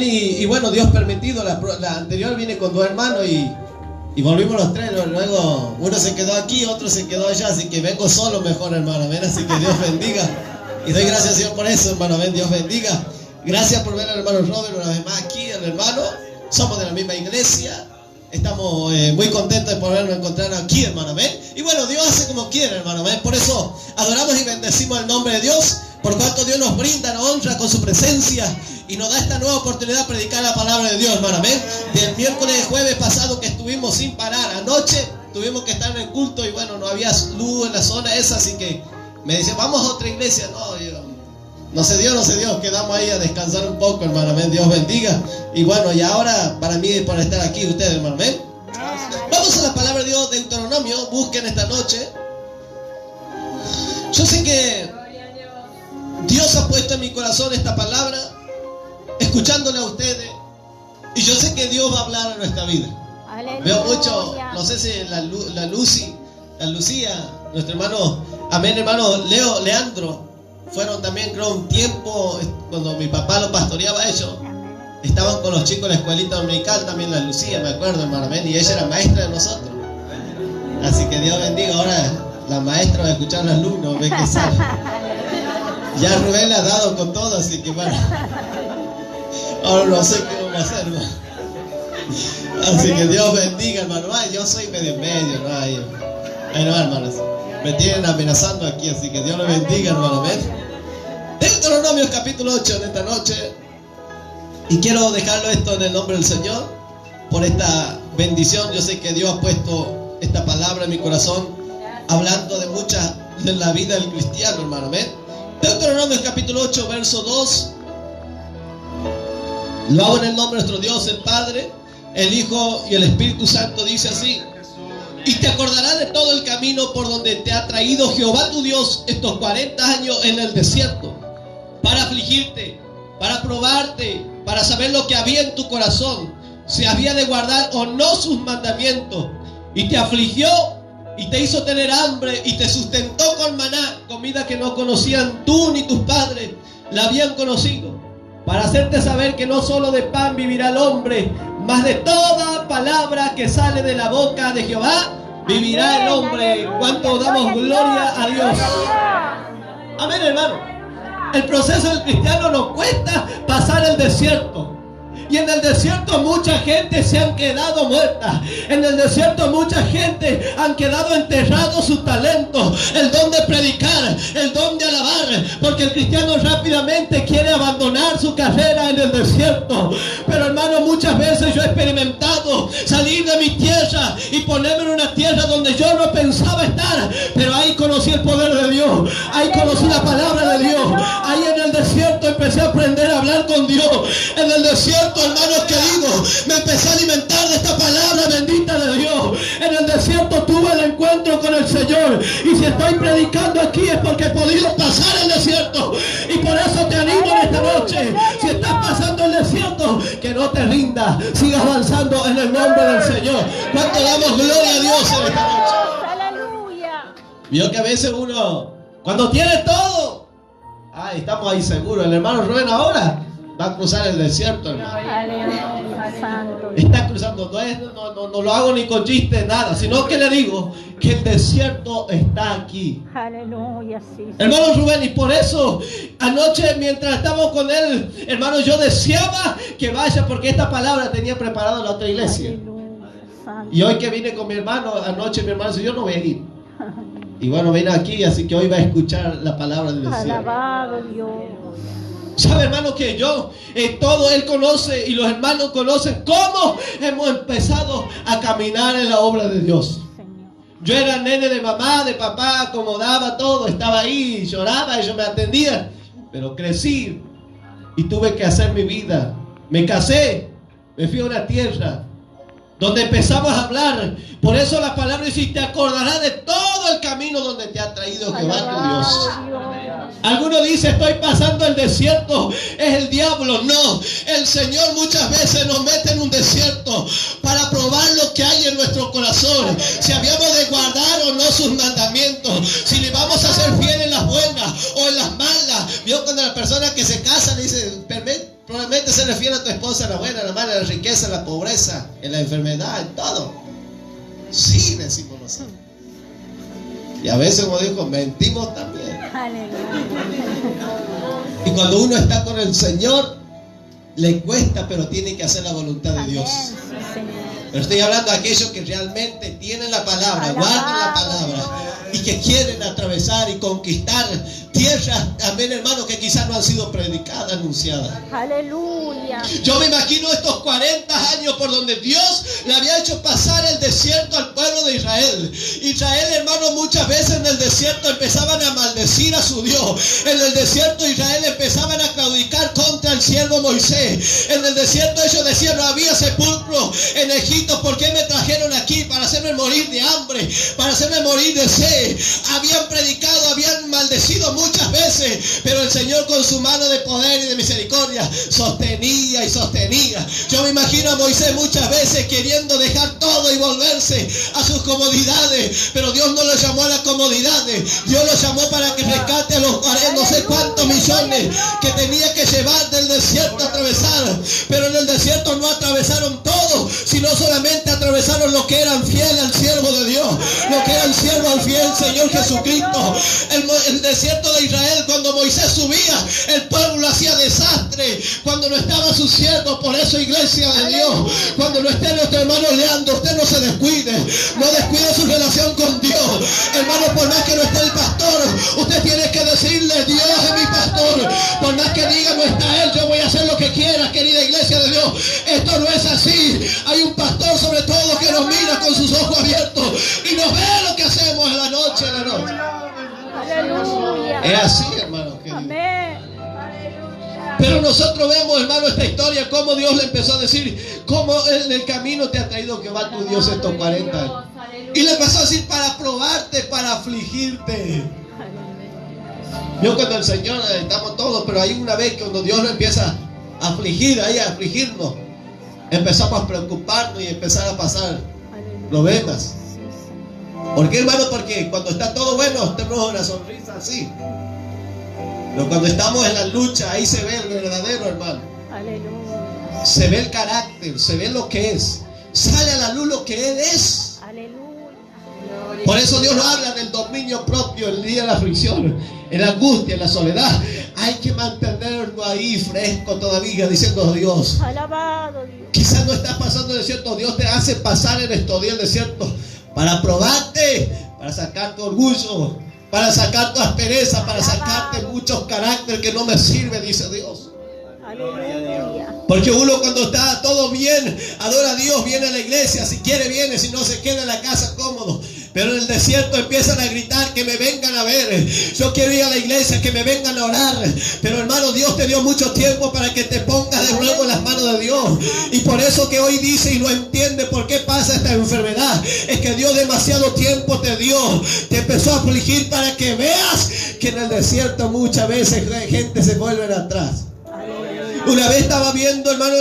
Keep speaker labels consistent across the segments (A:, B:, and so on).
A: Y bueno, Dios permitido, la anterior vine con 2 hermanos y volvimos los 3. Luego uno se quedó aquí, otro se quedó allá, así que vengo solo mejor, hermano. ¿Ven? Así que Dios bendiga. Y doy gracias a Dios por eso, hermano. ¿Ven? Dios bendiga. Gracias por ver al hermano Robert una vez más aquí, el hermano. Somos de la misma iglesia. Estamos muy contentos de podernos encontrar aquí, hermano. ¿Ven? Y bueno, Dios hace como quiere, hermano. ¿Ven? Por eso adoramos y bendecimos el nombre de Dios. Por cuanto Dios nos brinda, nos honra con su presencia y nos da esta nueva oportunidad de predicar la palabra de Dios, hermano. ¿Ven? Del miércoles y jueves pasado que estuvimos sin parar. Anoche tuvimos que estar en el culto y bueno, no había luz en la zona esa, así que me dice, vamos a otra iglesia. No se dio. Quedamos ahí a descansar un poco, hermano. ¿Ven? Dios bendiga. Y bueno, y ahora para mí por estar aquí ustedes, hermano. ¿Ven? Vamos a la palabra de Dios de Deuteronomio. Busquen esta noche. Yo sé que Dios ha puesto en mi corazón esta palabra, escuchándole a ustedes, y yo sé que Dios va a hablar a nuestra vida. Aleluya. Veo mucho, no sé si la Lucía, nuestro hermano, amén, hermano Leandro, fueron también, creo, un tiempo, cuando mi papá lo pastoreaba ellos, estaban con los chicos en la escuelita dominical, también la Lucía, me acuerdo, hermano, amén, y ella era maestra de nosotros. Así que Dios bendiga, ahora la maestra va a escuchar a los alumnos, ve que sale. Ya Rubén le ha dado con todo, así que bueno. Ahora no sé qué vamos a hacer, hermano. Así que Dios bendiga, hermano. Ay, yo soy medio, ¿no? Ahí no, hermanos. Me tienen amenazando aquí, así que Dios le bendiga, hermano. ¿Ven? Deuteronomio capítulo 8 en esta noche. Y quiero dejarlo esto en el nombre del Señor. Por esta bendición. Yo sé que Dios ha puesto esta palabra en mi corazón, hablando de mucha de la vida del cristiano, hermano. ¿Ven? Deuteronomio capítulo 8, verso 2. Lo hago en el nombre de nuestro Dios, el Padre, el Hijo y el Espíritu Santo. Dice así: y te acordarás de todo el camino por donde te ha traído Jehová tu Dios estos 40 años en el desierto, para afligirte, para probarte, para saber lo que había en tu corazón, si había de guardar o no sus mandamientos. Y te afligió y te hizo tener hambre y te sustentó con maná, comida que no conocían tú ni tus padres la habían conocido, para hacerte saber que no solo de pan vivirá el hombre, mas de toda palabra que sale de la boca de Jehová vivirá el hombre. ¿Cuánto damos gloria a Dios? Amén, hermano. El proceso del cristiano nos cuesta pasar el desierto. Y en el desierto mucha gente se han quedado muerta. En el desierto mucha gente han quedado enterrados sus talentos, el don de predicar, el don de alabar, porque el cristiano rápidamente quiere abandonar su carrera en el desierto. Pero hermano, muchas veces yo he experimentado salir de mi tierra y ponerme en una tierra donde yo no pensaba estar, pero ahí conocí el poder de Dios, ahí conocí la palabra de Dios, ahí en el desierto empecé a aprender a hablar con Dios. En el desierto, hermanos queridos, me empecé a alimentar de esta palabra bendita de Dios. En el desierto tuve el encuentro con el Señor, y si estoy predicando aquí es porque he podido pasar el desierto. Y por eso te animo en esta noche, si estás pasando el desierto, que no te rindas, siga avanzando en el nombre del Señor. ¿Cuánto damos gloria a Dios en esta noche? Vio que a veces uno, cuando tiene todo, estamos ahí seguros. El hermano Rubén ahora va a cruzar el desierto, hermano. Está cruzando, no lo hago ni con chiste, nada, sino que le digo que el desierto está aquí. Aleluya, sí. Hermano Rubén, y por eso anoche mientras estábamos con él, hermano, yo deseaba que vaya, porque esta palabra tenía preparado la otra iglesia. Aleluya. Y hoy que vine con mi hermano, anoche mi hermano dice, yo no voy a ir. Y bueno, vine aquí, así que hoy va a escuchar la palabra del desierto. Alabado Dios. ¿Sabe, hermano, que yo, todo él conoce y los hermanos conocen cómo hemos empezado a caminar en la obra de Dios? Yo era nene de mamá, de papá, acomodaba todo, estaba ahí, lloraba, ellos me atendían. Pero crecí y tuve que hacer mi vida. Me casé, me fui a una tierra donde empezamos a hablar. Por eso la palabra dice, y te acordarás de todo el camino donde te ha traído Jehová tu Dios. Algunos dicen, estoy pasando el desierto, es el diablo. No, el Señor muchas veces nos mete en un desierto para probar lo que hay en nuestro corazón, si habíamos de guardar o no sus mandamientos, si le vamos a ser fiel en las buenas o en las malas. Vio cuando la persona que se casa le dice, Probablemente se refiere a tu esposa, a la buena, a la mala, a la riqueza, a la pobreza, en la enfermedad, en todo. Sí, decimos nosotros. Y a veces, como digo, mentimos también. Y cuando uno está con el Señor, le cuesta, pero tiene que hacer la voluntad de Dios. Pero estoy hablando de aquellos que realmente tienen la palabra, guardan la palabra y que quieren atravesar y conquistar tierras, amén, hermanos, que quizás no han sido predicadas, anunciadas.
B: Aleluya.
A: Yo me imagino estos 40 años por donde Dios le había hecho pasar el desierto al pueblo de Israel. Israel, hermanos, muchas veces en el desierto empezaban a maldecir a su Dios. En el desierto Israel empezaban a claudicar contra el siervo Moisés. En el desierto ellos decían: no había sepulcro en Egipto, ¿por qué me trajeron aquí? Para hacerme morir de hambre, para hacerme morir de sed. Habían predicado, habían maldecido muchas veces, pero el Señor con su mano de poder y de misericordia sostenía y sostenía. Yo me imagino a Moisés muchas veces queriendo dejar todo y volverse a sus comodidades, pero Dios no lo llamó a las comodidades. Dios lo llamó para que rescate a los 40, no sé cuántos millones que tenía que llevar del desierto a atravesar. Pero en el desierto no atravesaron todo, sino solamente atravesaron los que eran fieles al siervo de Dios, los que eran siervos al fiel Señor Jesucristo. El desierto de Israel, cuando Moisés subía, el pueblo hacía desastre cuando no estaba su siervo. Por eso, iglesia de Dios, cuando no esté nuestro hermano Leandro, usted no se descuide, no descuide su relación con Dios, hermano. Por más que no esté el pastor, usted tiene que decirle: Dios es mi pastor. Por más que diga: no está él, yo voy a hacer lo que quiera. Querida iglesia de Dios, esto no es así. Hay un pastor sobre todo que nos mira con sus ojos abiertos y nos ve lo que hacemos en la noche, en la noche.
B: Aleluya.
A: Es así, hermano.
B: Amén.
A: Pero nosotros vemos, hermano, esta historia, cómo Dios le empezó a decir, cómo en el camino te ha traído Jehová tu Dios estos 40 años. Y le empezó a decir: para probarte, para afligirte. Yo cuando el Señor, estamos todos, pero hay una vez que cuando Dios nos empieza a afligir, ahí a afligirnos, empezamos a preocuparnos y empezar a pasar problemas. ¿Por qué, hermano? Porque cuando está todo bueno, tenemos una sonrisa así. Pero cuando estamos en la lucha, ahí se ve el verdadero, hermano.
B: Aleluya.
A: Se ve el carácter, se ve lo que es. Sale a la luz lo que Él es.
B: Aleluya.
A: Por eso Dios nos habla del dominio propio en el día de la aflicción, en la angustia, en la soledad. Hay que mantenerlo ahí fresco todavía, diciendo: Dios,
B: Alabado Dios.
A: quizás no estás pasando el desierto. Dios te hace pasar en estos días el desierto para probarte, para sacar tu orgullo, para sacar tu aspereza, para sacarte muchos caracteres que no me sirven, dice Dios.
B: Aleluya.
A: Porque uno cuando está todo bien, adora a Dios, viene a la iglesia, si quiere viene, si no se queda en la casa cómodo. Pero en el desierto empiezan a gritar: que me vengan a ver, yo quiero ir a la iglesia, que me vengan a orar. Pero hermano, Dios te dio mucho tiempo para que te pongas de nuevo en las manos de Dios. Y por eso que hoy dice y no entiende por qué pasa esta enfermedad, es que Dios demasiado tiempo te dio, te empezó a afligir para que veas que en el desierto muchas veces la gente se vuelve atrás. Una vez estaba viendo, hermano,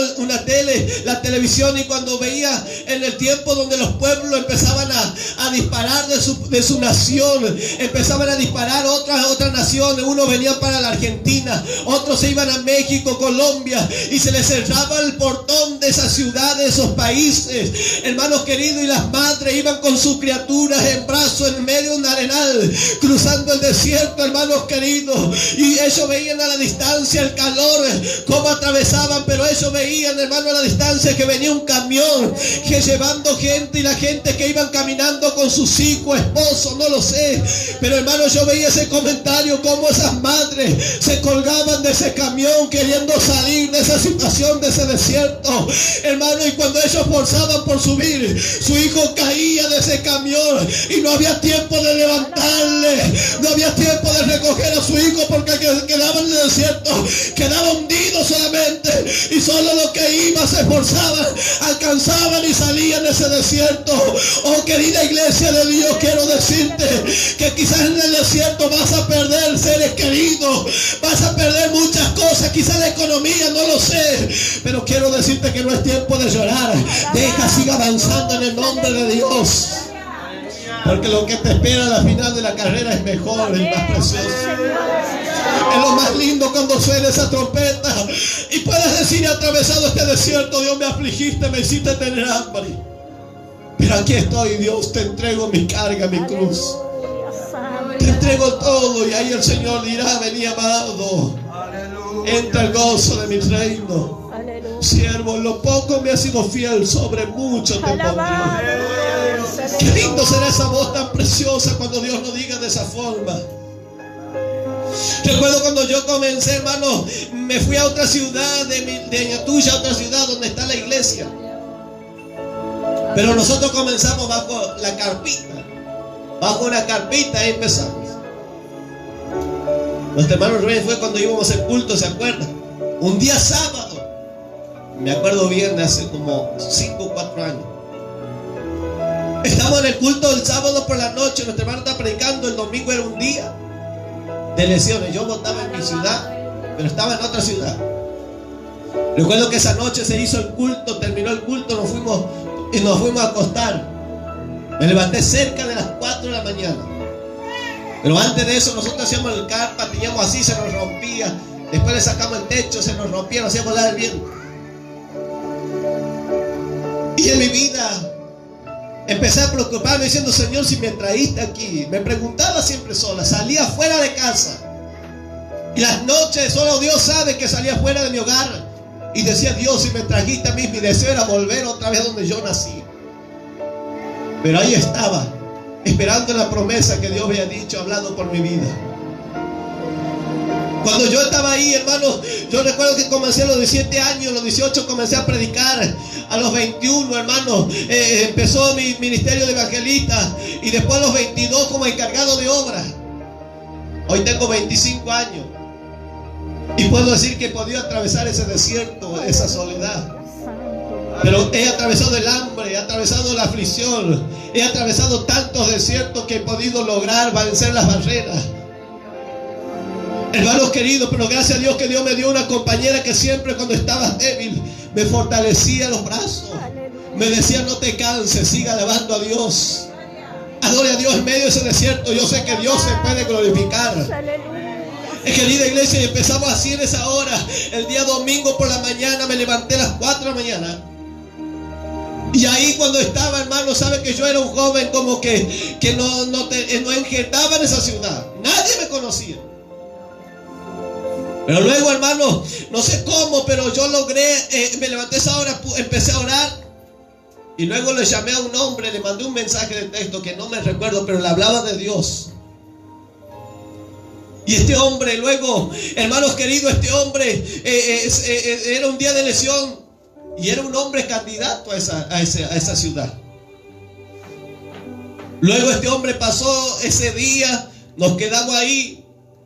A: la televisión, y cuando veía en el tiempo donde los pueblos empezaban a disparar de su nación, empezaban a disparar otras naciones. Unos venían para la Argentina, otros se iban a México, Colombia, y se les cerraba el portón de esas ciudades, de esos países, hermanos queridos, y las madres iban con sus criaturas en brazos en medio de un arenal, cruzando el desierto, hermanos queridos, y ellos veían a la distancia el calor, como atravesaban, pero ellos veían, hermano, a la distancia que venía un camión que llevando gente, y la gente que iban caminando con sus hijos, esposos, no lo sé, pero hermano, yo veía ese comentario, como esas madres se colgaban de ese camión queriendo salir de esa situación, de ese desierto, hermano, y cuando ellos forzaban por subir, su hijo caía de ese camión y no había tiempo de levantarle, no había tiempo de recoger a su hijo, porque quedaba en el desierto, quedaba hundido solamente, y solo los que iban se esforzaban, alcanzaban y salían de ese desierto. Oh, querida iglesia de Dios, quiero decirte que quizás en el desierto vas a perder seres queridos, vas a perder muchas cosas, quizás la economía, no lo sé, pero quiero decirte que no es tiempo de llorar. Deja, siga avanzando en el nombre de Dios, porque lo que te espera a la final de la carrera es mejor, es más precioso. Es lo más lindo cuando suena esa trompeta y puedes decir: he atravesado este desierto, Dios, me afligiste, me hiciste tener hambre, pero aquí estoy, Dios, te entrego mi carga, mi cruz, te entrego todo. Y ahí el Señor dirá: vení, amado, entra el gozo de mi reino. Siervo, en lo poco me has sido fiel, sobre mucho te pondré. Qué lindo será esa voz tan preciosa cuando Dios nos diga de esa forma. Recuerdo cuando yo comencé, hermano, me fui a otra ciudad, de Ñatuya, a otra ciudad donde está la iglesia. Pero nosotros comenzamos bajo la carpita, bajo una carpita, y empezamos. Nuestro hermano Rubén fue cuando íbamos al culto, ¿se acuerda? Un día sábado, me acuerdo bien, de hace como 5 o 4 años. Estamos en el culto del sábado por la noche, nuestro hermano está predicando, el domingo era un día de lesiones. Yo estaba en mi ciudad, pero estaba en otra ciudad. Recuerdo que esa noche se hizo el culto, terminó el culto, nos fuimos a acostar. Me levanté cerca de las 4 de la mañana. Pero antes de eso nosotros hacíamos el carpa, teníamos así, se nos rompía. Después le sacamos el techo, se nos rompía, nos hacía volar el viento. Y en mi vida empecé a preocuparme diciendo: Señor, si me traíste aquí. Me preguntaba siempre sola, salía fuera de casa. Y las noches solo Dios sabe que salía fuera de mi hogar. Y decía: Dios, si me trajiste a mí, mi deseo era volver otra vez donde yo nací. Pero ahí estaba, esperando la promesa que Dios había dicho, hablado por mi vida. Cuando yo estaba ahí, hermano, yo recuerdo que comencé a los 17 años, a los 18 comencé a predicar. A los 21, hermano, empezó mi ministerio de evangelista. Y después a los 22 como encargado de obra. Hoy tengo 25 años. Y puedo decir que he podido atravesar ese desierto, esa soledad. Pero he atravesado el hambre, he atravesado la aflicción, he atravesado tantos desiertos que he podido lograr vencer las barreras. Hermanos queridos, pero gracias a Dios que Dios me dio una compañera que siempre cuando estabas débil me fortalecía los brazos. Me decía: no te canses, siga alabando a Dios. Adore a Dios en medio de ese desierto. Yo sé que Dios se puede glorificar. Querida iglesia, y empezamos así en esa hora. El día domingo por la mañana me levanté a las 4 de la mañana. Y ahí cuando estaba, hermano, sabe que yo era un joven como que no enjetaba en esa ciudad. Nadie me conocía. Pero luego, hermano, no sé cómo, pero yo logré, me levanté esa hora, empecé a orar. Y luego le llamé a un hombre, le mandé un mensaje de texto que no me recuerdo, pero le hablaba de Dios. Y este hombre luego, hermanos queridos, este hombre era un día de elección. Y era un hombre candidato a esa ciudad. Luego este hombre pasó ese día, nos quedamos ahí.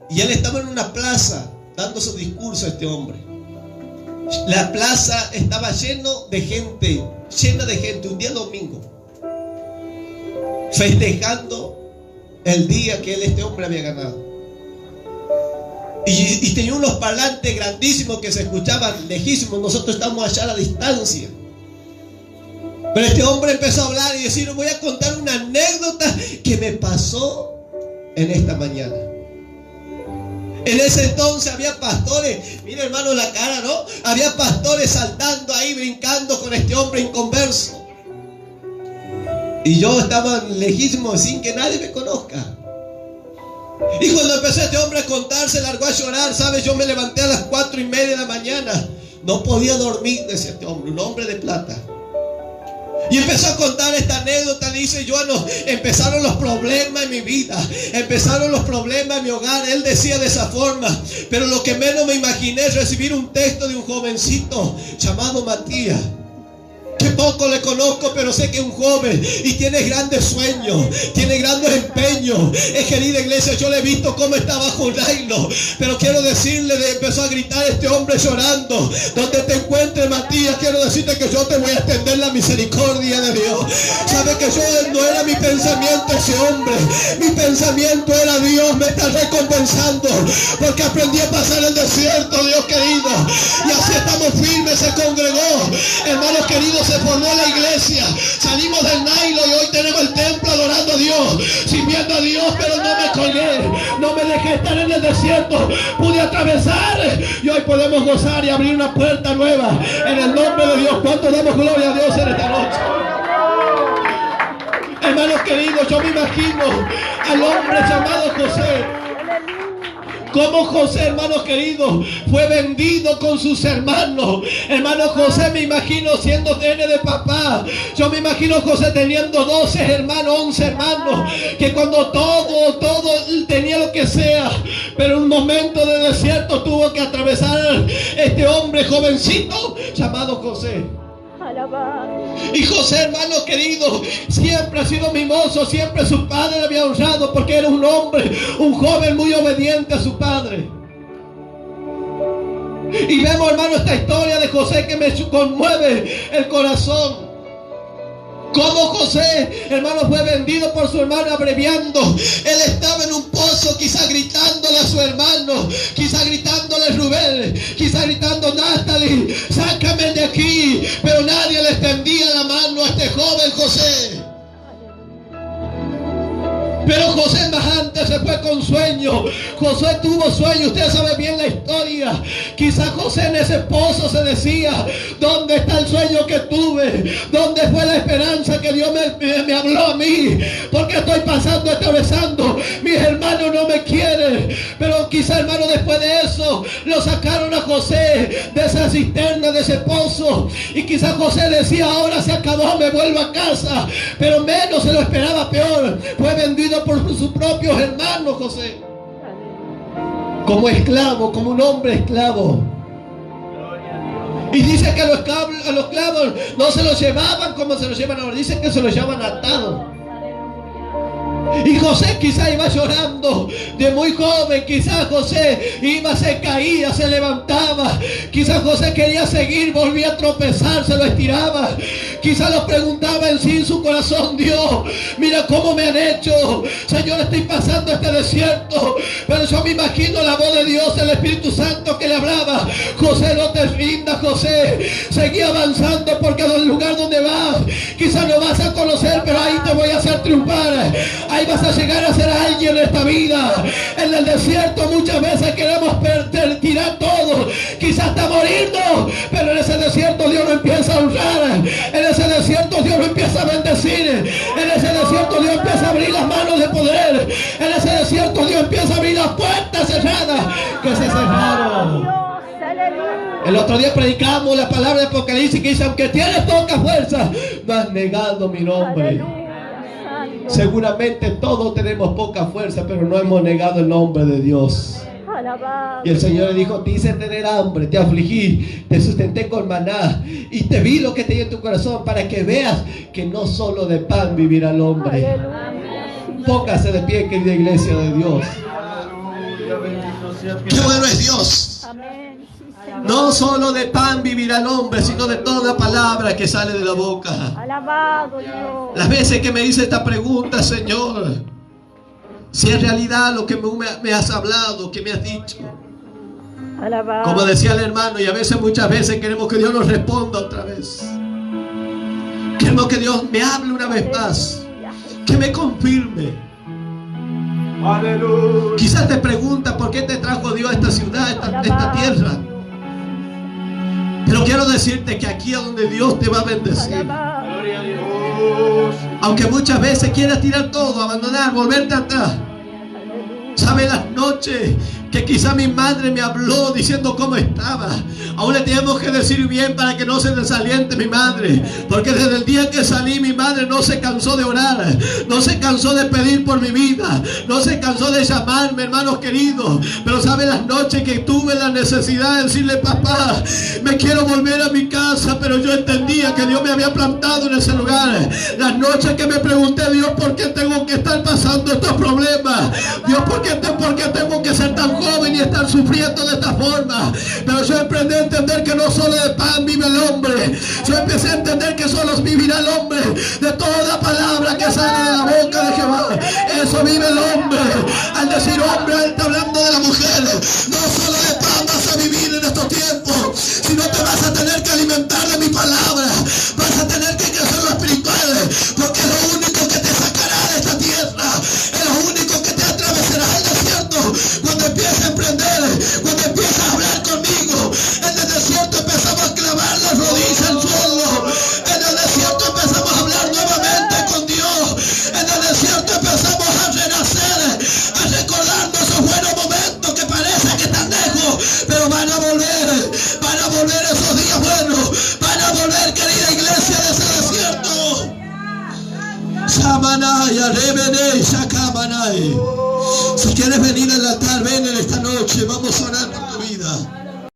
A: Y él estaba en una plaza dando su discurso, este hombre. La plaza estaba llena de gente, un día domingo, festejando el día que este hombre había ganado. Y tenía unos parlantes grandísimos que se escuchaban lejísimos. Nosotros estamos allá a la distancia. Pero este hombre empezó a hablar y decir: voy a contar una anécdota que me pasó en esta mañana. En ese entonces había pastores, mire hermano la cara, ¿no? Había pastores saltando ahí, brincando con este hombre inconverso. Y yo estaba lejísimo sin que nadie me conozca. Y cuando empezó este hombre a contar, se largó a llorar, ¿sabes? Yo me levanté a las 4:30 de la mañana. No podía dormir, decía este hombre, un hombre de plata. Y empezó a contar esta anécdota. Dice: empezaron los problemas en mi vida, empezaron los problemas en mi hogar. Él decía de esa forma. Pero lo que menos me imaginé es recibir un texto de un jovencito llamado Matías, que poco le conozco, pero sé que es un joven y tiene grandes sueños, tiene grandes empeños. Querida iglesia, yo le he visto cómo está bajo un reino. Pero quiero decirle, empezó a gritar este hombre llorando: donde te encuentres, Matías, quiero decirte que yo te voy a extender la misericordia de Dios. Sabe que yo no era mi pensamiento ese hombre, mi pensamiento era: Dios me está recompensando porque aprendí a pasar el desierto, Dios querido. Y así estamos firmes, se congregó Hermanos queridos, se formó la iglesia. Salimos del Nailo y hoy tenemos el templo adorando a Dios, sirviendo a Dios, pero no me colgué, no me dejé estar en el desierto. Pude atravesar y hoy podemos gozar y abrir una puerta nueva en el nombre de Dios. ¿Cuánto damos gloria a Dios en esta noche? Hermanos queridos, yo me imagino al hombre llamado José. Como José, hermanos queridos, fue vendido con sus hermanos. Hermano José, me imagino siendo nene de papá. Yo me imagino José teniendo 12 hermanos, 11 hermanos, que cuando todo tenía lo que sea, pero en un momento de desierto tuvo que atravesar este hombre jovencito llamado José. Y José, hermano querido, siempre ha sido mimoso, siempre su padre le había honrado porque era un hombre, un joven muy obediente a su padre. Y vemos, hermano, esta historia de José que me conmueve el corazón. Como José, hermano, fue vendido por su hermano, abreviando. Él estaba en un pozo, quizá gritándole a su hermano, quizá gritándole Rubén, quizá gritando Natalie, sácame de aquí. Pero nadie le extendía la mano a este joven José. Pero José más antes se fue con sueño. José tuvo sueño. Usted sabe bien la historia. Quizá José en ese pozo se decía: ¿dónde está el sueño que tuve? ¿Dónde fue la esperanza que Dios me habló a mí? Porque estoy pasando, atravesando. Mis hermanos no me quieren. Pero quizá, hermano, después de eso lo sacaron a José de esa cisterna, de ese pozo. Y quizá José decía: ahora se acabó, me vuelvo a casa. Pero menos se lo esperaba, peor. Fue vendido por sus propios hermanos José, como esclavo, como un hombre esclavo. Y dice que a los esclavos no se los llevaban como se los llevan ahora, dice que se los llevaban atados. Y José quizá iba llorando de muy joven. Quizá José se caía, se levantaba. Quizá José quería seguir, volvía a tropezar, se lo estiraba. Quizá lo preguntaba en sí, en su corazón: Dios, mira cómo me han hecho. Señor, estoy pasando este desierto. Pero yo me imagino la voz de Dios, el Espíritu Santo que le hablaba: José, no te rindas, José. Seguí avanzando, porque al lugar donde vas, quizá no vas a conocer, pero ahí te voy a hacer triunfar. Ahí vas a llegar a ser alguien en esta vida. En el desierto muchas veces queremos tirar todo, quizás hasta morirnos, pero en ese desierto Dios nos empieza a honrar. En ese desierto Dios nos empieza a bendecir. En ese desierto Dios empieza a abrir las manos de poder. En ese desierto Dios empieza a abrir las puertas cerradas que se cerraron. El otro día predicamos la palabra de Apocalipsis que dice: aunque tienes poca fuerza, no has negado mi nombre. Seguramente todos tenemos poca fuerza, pero no hemos negado el nombre de Dios. Y el Señor le dijo: te hice tener hambre, te afligí, te sustenté con maná y te vi lo que tenía en tu corazón, para que veas que no solo de pan vivirá el hombre. Póngase de pie, querida iglesia de Dios. Qué bueno es Dios. No solo de pan vivirá el hombre, sino de toda palabra que sale de la boca.
B: Alabado Dios.
A: Las veces que me hice esta pregunta: Señor, si es realidad lo que me has hablado, que me has dicho.
B: Alabado.
A: Como decía el hermano, y a veces, muchas veces queremos que Dios nos responda otra vez. Queremos que Dios me hable una vez más, que me confirme.
C: Aleluya.
A: Quizás te preguntas: ¿por qué te trajo Dios a esta ciudad, esta tierra? Pero quiero decirte que aquí es donde Dios te va a bendecir.
C: Gloria a Dios.
A: Aunque muchas veces quieras tirar todo, abandonar, volverte atrás. ¿Sabe las noches que quizá mi madre me habló diciendo cómo estaba? Aún le tenemos que decir bien para que no se desaliente mi madre. Porque desde el día que salí, mi madre no se cansó de orar, no se cansó de pedir por mi vida, no se cansó de llamarme, hermanos queridos. Pero sabe las noches que tuve la necesidad de decirle: papá, me quiero volver a mi casa, pero yo entendía que Dios me había plantado en ese lugar. Las noches que me pregunté: Dios, ¿por qué tengo que estar pasando estos problemas? Dios, ¿por qué tengo que ser tan joven y estar sufriendo de esta forma? Pero yo aprendí a entender que no solo de pan vive el hombre. Yo empecé a entender que solo vivirá el hombre de toda palabra que sale de la boca de Jehová. Eso vive el hombre. Al decir hombre, él está hablando de la mujer. No solo de pan vas a vivir en estos tiempos, sino te vas a tener que alimentar de mi palabra. a volver esos días buenos. Van a volver, querida iglesia, de ese desierto. Shamanaya, Rebene, Shakamanay. Si quieres venir al altar, ven en esta noche. Vamos a orar por tu vida.